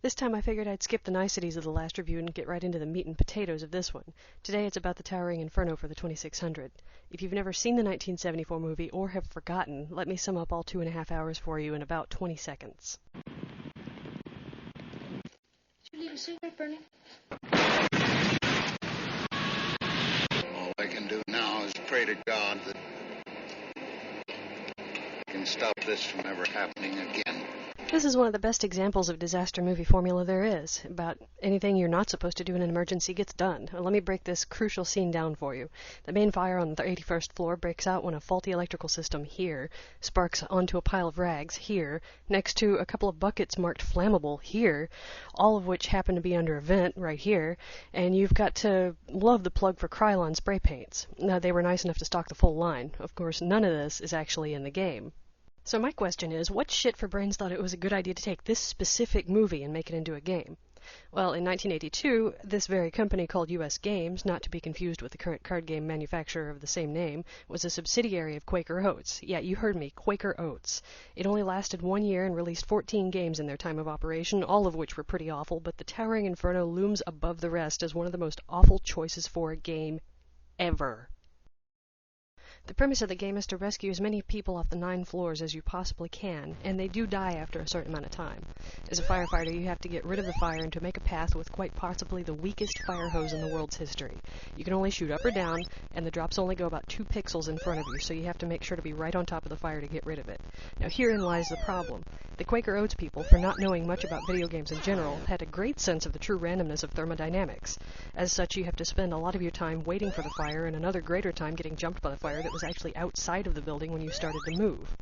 This time I figured I'd skip the niceties of the last review and get right into the meat and potatoes of this one. Today it's about the Towering Inferno for the 2600. If you've never seen the 1974 movie or have forgotten, let me sum up all 2.5 hours for you in about 20 seconds. Did you leave a cigarette burning? All I can do now is pray to God that I can stop this from ever happening again. This is one of the best examples of disaster movie formula there is. About anything you're not supposed to do in an emergency gets done. Let me break this crucial scene down for you. The main fire on the 81st floor breaks out when a faulty electrical system here sparks onto a pile of rags here, next to a couple of buckets marked flammable here, all of which happen to be under a vent right here, and you've got to love the plug for Krylon spray paints. Now, they were nice enough to stock the full line. Of course, none of this is actually in the game. So my question is, what shit for brains thought it was a good idea to take this specific movie and make it into a game? Well, in 1982, this very company called US Games, not to be confused with the current card game manufacturer of the same name, was a subsidiary of Quaker Oats. Yeah, you heard me, Quaker Oats. It only lasted 1 year and released 14 games in their time of operation, all of which were pretty awful, but the Towering Inferno looms above the rest as one of the most awful choices for a game ever. The premise of the game is to rescue as many people off the 9 floors as you possibly can, and they do die after a certain amount of time. As a firefighter, you have to get rid of the fire and to make a path with quite possibly the weakest fire hose in the world's history. You can only shoot up or down, and the drops only go about 2 pixels in front of you, so you have to make sure to be right on top of the fire to get rid of it. Now herein lies the problem. The Quaker Oats people, for not knowing much about video games in general, had a great sense of the true randomness of thermodynamics. As such, you have to spend a lot of your time waiting for the fire and another greater time getting jumped by the fire that was actually outside of the building when you started to move.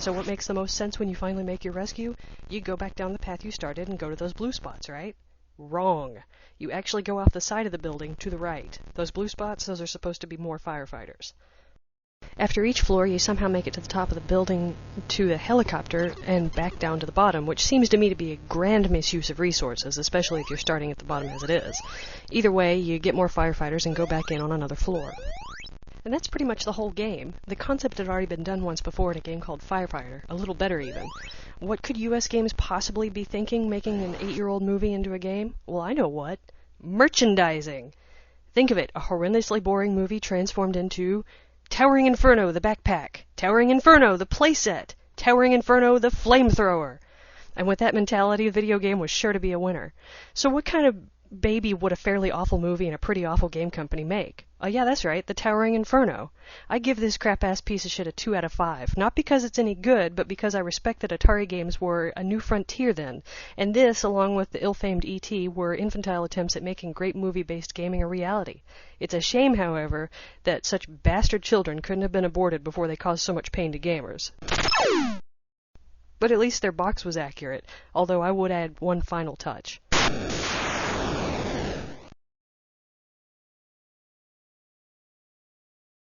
So what makes the most sense when you finally make your rescue? You go back down the path you started and go to those blue spots, right? Wrong. You actually go off the side of the building to the right. Those blue spots, those are supposed to be more firefighters. After each floor, you somehow make it to the top of the building to the helicopter and back down to the bottom, which seems to me to be a grand misuse of resources, especially if you're starting at the bottom as it is. Either way, you get more firefighters and go back in on another floor. And that's pretty much the whole game. The concept had already been done once before in a game called Firefighter, a little better even. What could US Games possibly be thinking, making an 8-year-old movie into a game? Well, I know what. Merchandising! Think of it, a horrendously boring movie transformed into Towering Inferno, the backpack. Towering Inferno, the playset. Towering Inferno, the flamethrower. And with that mentality, the video game was sure to be a winner. So what kind of baby would a fairly awful movie and a pretty awful game company make? Oh yeah, that's right, the Towering Inferno. I give this crap-ass piece of shit a 2 out of 5. Not because it's any good, but because I respect that Atari games were a new frontier then. And this, along with the ill-famed E.T., were infantile attempts at making great movie-based gaming a reality. It's a shame, however, that such bastard children couldn't have been aborted before they caused so much pain to gamers. But at least their box was accurate, although I would add one final touch.